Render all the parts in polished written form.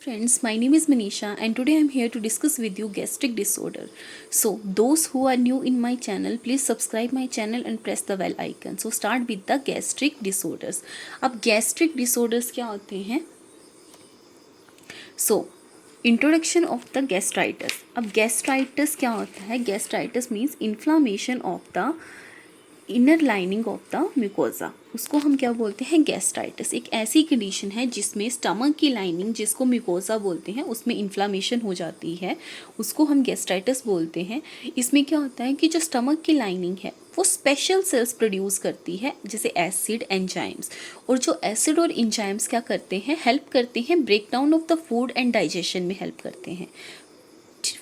friends, my name is Manisha and today I am here to discuss with you gastric disorder. So those who are new in my channel, please subscribe my channel and press the bell icon. So start with the gastric disorders. अब gastric disorders क्या होते हैं? So introduction of the gastritis. अब gastritis क्या होता है? Gastritis means inflammation of the inner lining of the mucosa. उसको हम क्या बोलते हैं? गैस्ट्राइटिस. एक ऐसी कंडीशन है जिसमें स्टमक की लाइनिंग, जिसको म्यूकोजा बोलते हैं, उसमें इन्फ्लामेशन हो जाती है, उसको हम गैस्ट्राइटिस बोलते हैं. इसमें क्या होता है कि जो स्टमक की लाइनिंग है वो स्पेशल सेल्स प्रोड्यूस करती है, जैसे एसिड, एंजाइम्स. और जो एसिड और एंजाइम्स क्या करते हैं? हेल्प करते हैं break down of the food and digestion में हेल्प करते हैं.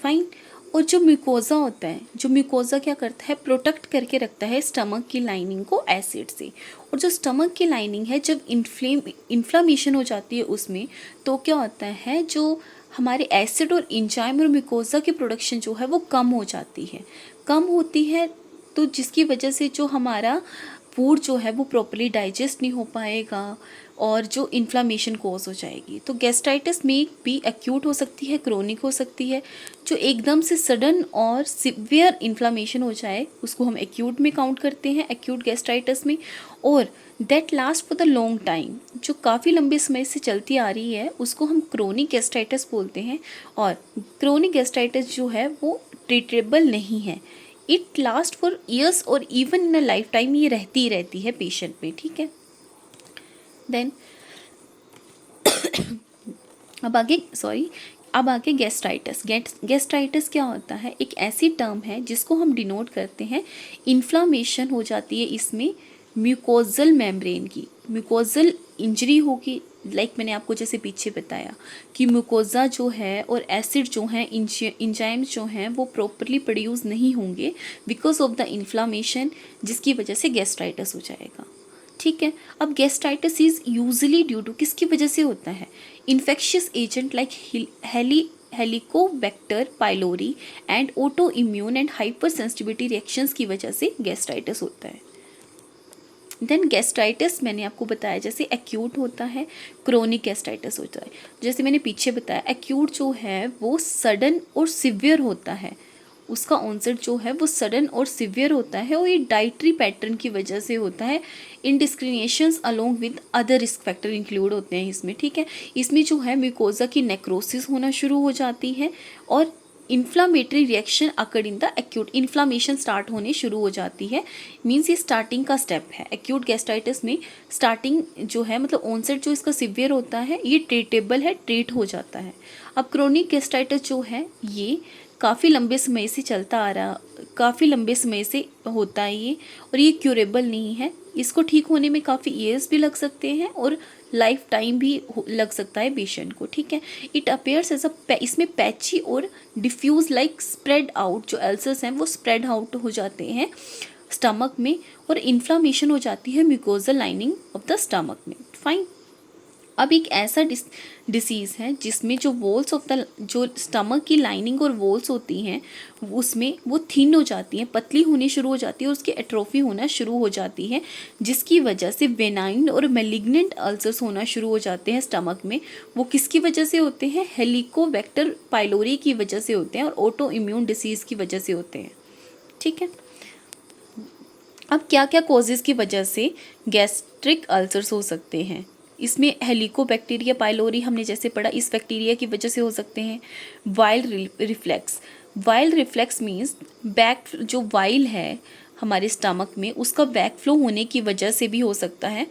फाइन. और जो म्यूकोजा होता है, जो म्यूकोजा क्या करता है? प्रोटेक्ट करके रखता है स्टमक की लाइनिंग को एसिड से. और जो स्टमक की लाइनिंग है, जब इन्फ्लामेशन हो जाती है उसमें, तो क्या होता है? जो हमारे एसिड और एंजाइम और म्यूकोजा की प्रोडक्शन जो है वो कम हो जाती है, कम होती है. तो जिसकी वजह से जो हमारा फूड जो है वो प्रॉपर्ली डाइजेस्ट नहीं हो पाएगा और जो इन्फ्लामेशन कोज हो जाएगी. तो गैस्ट्राइटिस में भी एक्यूट हो सकती है, क्रोनिक हो सकती है. जो एकदम से सडन और सिवियर इन्फ्लामेशन हो जाए उसको हम एक्यूट में काउंट करते हैं, एक्यूट गैस्ट्राइटिस में. और that last for the long time, जो काफ़ी लंबे समय से चलती आ रही है, उसको हम क्रोनिक गैस्ट्राइटिस बोलते हैं. और क्रोनिक गैस्ट्राइटिस जो है वो ट्रीटेबल नहीं है. इट लास्ट फॉर ईयर्स और even in a life time ये रहती है पेशेंट में. ठीक है. देन अब आगे गैस्ट्राइटिस. गैस्ट्राइटिस क्या होता है? एक ऐसी टर्म है जिसको हम डिनोट करते हैं, इन्फ्लामेशन हो जाती है इसमें म्यूकोजल मेम्ब्रेन की. म्यूकोजल इंजरी होगी, लाइक मैंने आपको जैसे पीछे बताया कि म्यूकोजा जो है और एसिड जो हैं, इंजाइम्स जो हैं, वो प्रॉपरली प्रोड्यूस नहीं होंगे बिकॉज ऑफ द इन्फ्लामेशन, जिसकी वजह से गैस्ट्राइटिस हो जाएगा. ठीक है. अब gastritis is usually due to, किसकी वजह से होता है? Infectious agent like Helicobacter pylori and autoimmune and hypersensitivity reactions की वजह से गैस्ट्राइटिस होता है. देन गैस्ट्राइटिस मैंने आपको बताया जैसे एक्यूट होता है, क्रोनिक गैस्ट्राइटिस होता है. जैसे मैंने पीछे बताया, एक्यूट जो है वो सडन और सिवियर होता है, उसका ऑनसेट जो है वो सडन और सिवियर होता है और ये डाइटरी पैटर्न की वजह से होता है. Indiscriminations along with other risk factor include होते हैं इसमें. ठीक है. इसमें जो है म्यूकोजा की नेक्रोसिस होना शुरू हो जाती है और inflammatory reaction occur in the acute. Inflammation start होने शुरू हो जाती है, मीन्स ये स्टार्टिंग का स्टेप है. एक्यूट गैस्ट्राइटिस में स्टार्टिंग जो है, मतलब ऑनसेट जो इसका सिवियर होता है, ये ट्रीटेबल है, ट्रीट हो जाता है. अब क्रोनिक गैस्ट्राइटिस जो है ये काफ़ी लंबे समय से चलता आ रहा, काफ़ी लंबे समय से होता है ये, और ये क्यूरेबल नहीं है. इसको ठीक होने में काफ़ी ईयर्स भी लग सकते हैं और लाइफ टाइम भी लग सकता है पेशेंट को. ठीक है. इट अपेयर्स एज अ, इसमें पैची और डिफ्यूज लाइक स्प्रेड आउट, जो अल्सर्स हैं वो स्प्रेड आउट हो जाते हैं स्टमक में और इन्फ्लामेशन हो जाती है mucosal lining of the stomach में. फाइन. अब एक ऐसा डिसीज़ है जिसमें जो वॉल्स ऑफ द, जो स्टमक की लाइनिंग और वॉल्स होती हैं उसमें वो थिन हो जाती हैं, पतली होनी शुरू हो जाती है और उसकी एट्रोफी होना शुरू हो जाती है, जिसकी वजह से वेनाइन और मेलिग्नेंट अल्सर्स होना शुरू हो जाते हैं स्टमक में. वो किसकी वजह से होते हैं? हेलिकोबैक्टर पाइलोरी की वजह से होते हैं और ऑटो इम्यून डिसीज़ की वजह से होते हैं. ठीक है. अब क्या क्या कॉजेज़ की वजह से गैस्ट्रिक अल्सर्स हो सकते हैं? इसमें हेलिकोबैक्टीरिया पाइलोरी हमने जैसे पढ़ा, इस बैक्टीरिया की वजह से हो सकते हैं. While reflex. While reflex means back, जो वाइल है हमारे स्टमक में उसका बैक फ्लो होने की वजह से भी हो सकता है,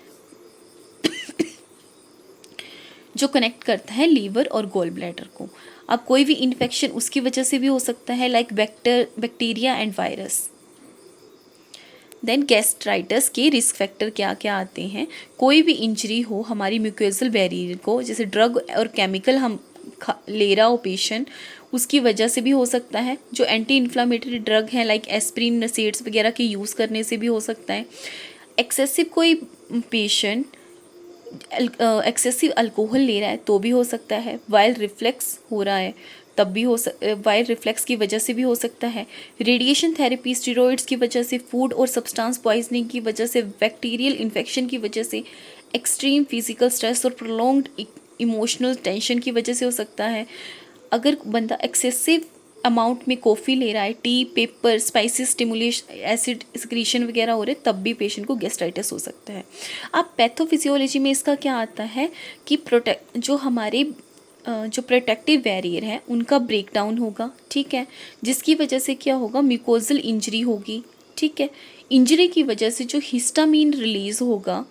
जो कनेक्ट करता है लीवर और गॉल ब्लैडर को. अब कोई भी इन्फेक्शन उसकी वजह से भी हो सकता है, like bacteria and virus. Then gastritis के रिस्क फैक्टर क्या क्या आते हैं? कोई भी इंजरी हो हमारी म्यूकोजल बैरियर को, जैसे ड्रग और केमिकल हम ले रहा हो पेशेंट, उसकी वजह से भी हो सकता है. जो एंटी इन्फ्लामेटरी ड्रग हैं लाइक एस्प्रिन, नसेड्स वगैरह के यूज़ करने से भी हो सकता है. एक्सेसिव कोई पेशेंट एक्सेसिव अल्कोहल ले रहा है तो भी हो सकता है. वाइल रिफ्लेक्स हो रहा है तब भी वाइल रिफ्लेक्स की वजह से भी हो सकता है. रेडिएशन थेरेपी, स्टेरॉइड्स की वजह से, फूड और सब्सटेंस पॉइजनिंग की वजह से, बैक्टीरियल इन्फेक्शन की वजह से, एक्सट्रीम फिजिकल स्ट्रेस और प्रोलॉन्ग्ड इमोशनल टेंशन की वजह से हो सकता है। अगर बंदा एक्सेसिव अमाउंट में कॉफ़ी ले रहा है, T, paper, spices, stimulation, acid secretion वगैरह हो रहे, तब भी पेशेंट को गैस्ट्राइटिस हो सकता है। अब पैथोफिजियोलॉजी में इसका क्या आता है कि जो हमारे जो प्रोटेक्टिव बैरियर है उनका ब्रेक डाउन होगा, ठीक है, जिसकी वजह से क्या होगा, म्यूकोजल इंजरी होगी, ठीक है। इंजरी की वजह से जो हिस्टामीन रिलीज होगा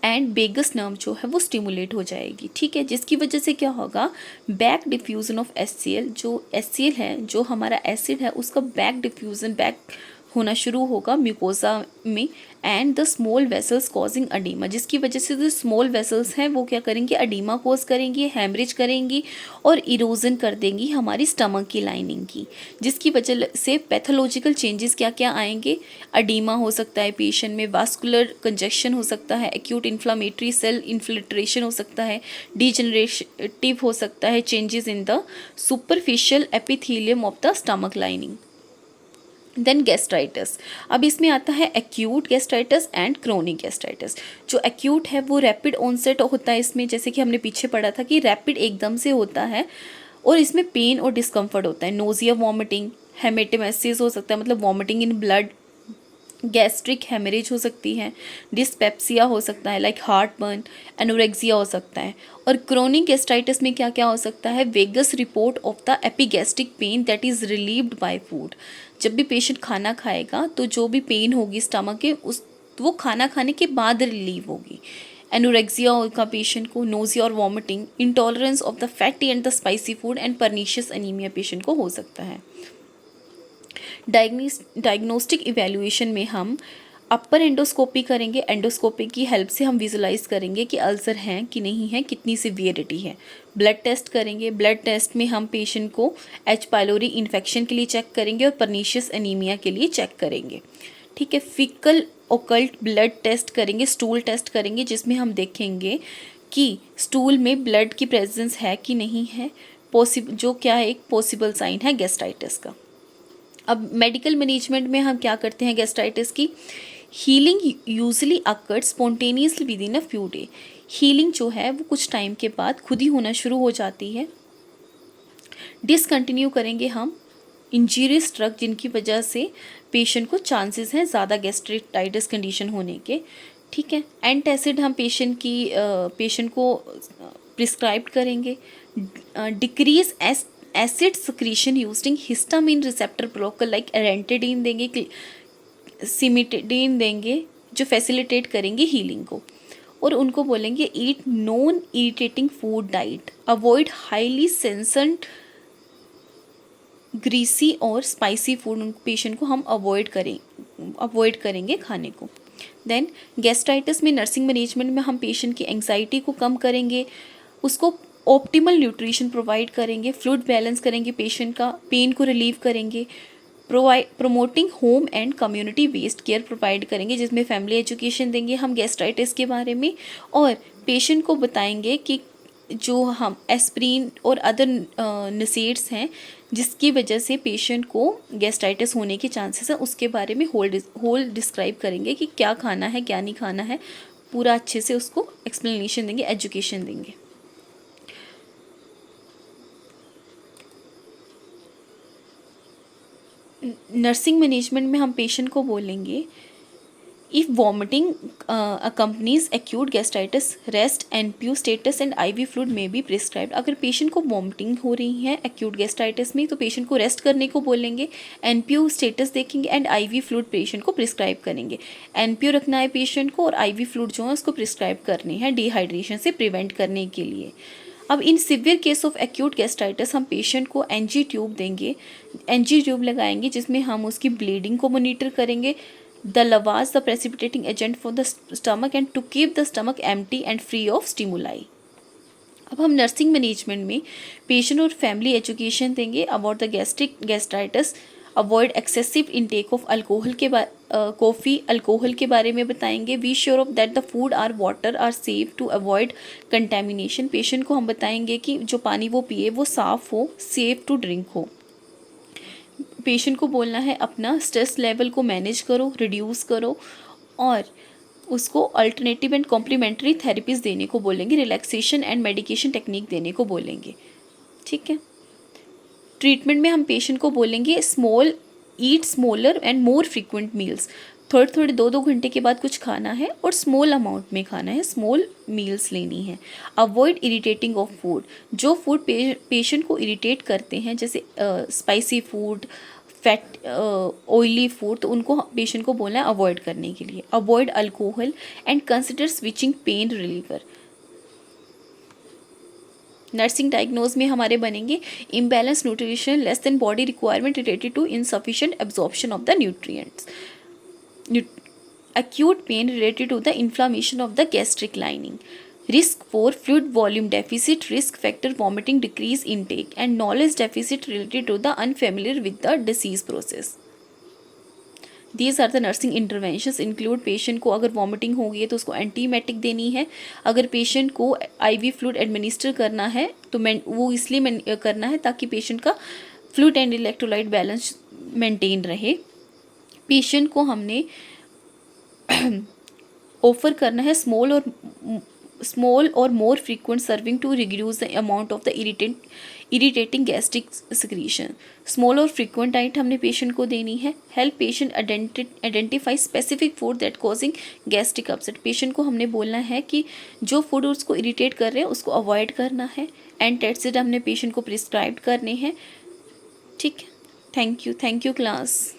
एंड वेगस नर्व जो है वो स्टिमुलेट हो जाएगी, ठीक है, जिसकी वजह से क्या होगा, बैक डिफ्यूज़न ऑफ HCl, जो HCl है, जो हमारा एसिड है, उसका बैक डिफ्यूज़न बैक होना शुरू होगा म्यूकोसा में, and the small vessels causing oedema, जिसकी वजह से जो स्मॉल वेसल्स हैं वो क्या करेंगे, अडीमा कॉज करेंगी, हेमरेज करेंगी और इरोजन कर देंगी हमारी स्टमक की लाइनिंग की, जिसकी वजह से पैथोलॉजिकल चेंजेस क्या क्या आएंगे, अडीमा हो सकता है पेशेंट में, वास्कुलर कंजक्शन हो सकता है, एक्यूट इन्फ्लामेटरी सेल इन्फिल्ट्रेशन हो सकता है, डीजेनरेटिव हो सकता है, changes in the superficial epithelium of the stomach lining. Then gastritis, अब इसमें आता है acute gastritis and chronic gastritis. जो एक्यूट है वो रैपिड ऑनसेट होता है इसमें, जैसे कि हमने पीछे पढ़ा था कि रैपिड एकदम से होता है, और इसमें पेन और डिस्कम्फर्ट होता है, नोजिया, वॉमिटिंग, हेमेटेमेसिस हो सकता है, मतलब vomiting in blood, gastric haemorrhage हो सकती है, डिस्पेप्सिया हो सकता है लाइक हार्ट बर्न, एनोरेक्सिया हो सकता है। और क्रोनिक गैस्ट्राइटिस में क्या क्या हो सकता है, vague report of the epigastric pain that is relieved by food. जब भी पेशेंट खाना खाएगा तो जो भी पेन होगी स्टमक के, उस वो खाना खाने के बाद रिलीव होगी। एनोरेक्सिया होगा पेशेंट को, नोजिया और vomiting, intolerance of the fatty and the spicy food and pernicious anaemia patient को हो सकता है। डायग्नोस्टिक इवैल्यूएशन में हम अपर एंडोस्कोपी करेंगे, एंडोस्कोपी की हेल्प से हम विजुलाइज करेंगे कि अल्सर हैं कि नहीं है, कितनी सिवियरिटी है। ब्लड टेस्ट करेंगे, ब्लड टेस्ट में हम पेशेंट को H. पाइलोरी इन्फेक्शन के लिए चेक करेंगे और परनीशियस एनीमिया के लिए चेक करेंगे, ठीक है। फीकल ओकल्ट ब्लड टेस्ट करेंगे, स्टूल टेस्ट करेंगे, जिसमें हम देखेंगे कि स्टूल में ब्लड की प्रेजेंस है कि नहीं है, जो क्या है एक पॉसिबल साइन है गैस्ट्राइटिस का। अब मेडिकल मैनेजमेंट में हम क्या करते हैं गैस्ट्राइटिस की, healing usually occurred spontaneously with in a few day. Healing जो है वो कुछ टाइम के बाद खुद ही होना शुरू हो जाती है। डिसकंटिन्यू करेंगे हम इंजीरियस ड्रग, जिनकी वजह से पेशेंट को चांसेस हैं ज़्यादा गैस्ट्राइटिस कंडीशन होने के, ठीक है। एंटासिड हम पेशेंट को प्रिस्क्राइब करेंगे। Decrease acid secretion using histamine receptor blocker like ranitidine देंगे, सिमिटेडिन देंगे, जो फैसिलिटेट करेंगे हीलिंग को। और उनको बोलेंगे eat non irritating food diet, avoid highly seasoned greasy और स्पाइसी फूड, उन पेशेंट को हम अवॉइड करेंगे खाने को। देन गैस्ट्राइटिस में नर्सिंग मैनेजमेंट में हम पेशेंट की एंग्जाइटी को कम करेंगे, उसको ऑप्टिमल न्यूट्रिशन प्रोवाइड करेंगे, फ्लूइड बैलेंस करेंगे, पेशेंट का पेन को रिलीव करेंगे, promoting home and community based care provide करेंगे, जिसमें फैमिली एजुकेशन देंगे हम गैस्ट्राइटिस के बारे में, और पेशेंट को बताएंगे कि जो हम एस्प्रिन और अदर नसेड्स हैं जिसकी वजह से पेशेंट को गैस्ट्राइटिस होने के चांसेस हैं, उसके बारे में होल डिस्क्राइब करेंगे कि क्या खाना है क्या नहीं खाना है, पूरा अच्छे से उसको एक्सप्लेनेशन देंगे, एजुकेशन देंगे। नर्सिंग मैनेजमेंट में हम पेशेंट को बोलेंगे if vomiting accompanies acute gastritis rest NPU status and IV fluid में भी प्रिस्क्राइब्ड। अगर पेशेंट को वॉमिटिंग हो रही है एक्यूट गैस्ट्राइटिस में तो पेशेंट को रेस्ट करने को बोलेंगे, NPU स्टेटस देखेंगे एंड IV फ्लूइड पेशेंट को प्रिस्क्राइब करेंगे। NPU रखना है पेशेंट को और IV फ्लूइड जो है उसको प्रिस्क्राइब करने हैं डिहाइड्रेशन से प्रिवेंट करने के लिए। अब इन severe case of acute gastritis हम पेशेंट को NG ट्यूब देंगे, NG ट्यूब लगाएंगे जिसमें हम उसकी ब्लीडिंग को मॉनिटर करेंगे, the lavage the precipitating agent for the stomach and to keep the stomach empty and free of stimuli। अब हम नर्सिंग मैनेजमेंट में पेशेंट और फैमिली एजुकेशन देंगे about the gastritis, avoid excessive intake of alcohol coffee alcohol के बारे में बताएंगे। We sure of that the food or water are safe to avoid contamination. Patient को हम बताएंगे कि जो पानी वो पिए वो साफ़ हो, सेफ टू ड्रिंक हो। पेशेंट को बोलना है अपना स्ट्रेस लेवल को मैनेज करो, रिड्यूस करो और उसको अल्टरनेटिव एंड कॉम्प्लीमेंट्री थेरेपीज देने को बोलेंगे, रिलैक्सेशन एंड मेडिकेशन टेक्निक देने को बोलेंगे। ठीक है। ट्रीटमेंट में हम पेशेंट को बोलेंगे eat smaller and more frequent meals, थोड़े थोड़े 2-2 घंटे के बाद कुछ खाना है और स्मॉल अमाउंट में खाना है, स्मॉल मील्स लेनी है। अवॉइड इरिटेटिंग ऑफ फूड, जो फूड पेशेंट को इरिटेट करते हैं जैसे spicy food, fat oily food, तो उनको पेशेंट को बोलना है अवॉइड करने के लिए। Avoid alcohol and consider switching pain reliever. Nursing diagnose में हमारे बनेंगे imbalance nutrition, less than body requirement related to insufficient absorption of the nutrients, acute pain related to the inflammation of the gastric lining, risk for fluid volume deficit, risk factor vomiting, decrease intake, and knowledge deficit related to the unfamiliar with the disease process. These are the nursing interventions include patient को अगर vomiting हो गई है तो उसको antiemetic देनी है, अगर पेशेंट को IV फ्लूइड एडमिनिस्टर करना है तो वो इसलिए करना है ताकि पेशेंट का fluid and electrolyte balance maintain रहे। पेशेंट को हमने ऑफर करना है स्मॉल और more frequent serving to reduce the amount of the irritating gastric secretion. Small और फ्रीक्वेंट डाइट हमने पेशेंट को देनी है। Help patient identify specific food that causing gastric upset, patient को हमने बोलना है कि जो फूड उसको इरिटेट कर रहे हैं उसको अवॉइड करना है। एंटासिड हमने पेशेंट को प्रिस्क्राइब करने हैं। ठीक है, थैंक यू क्लास।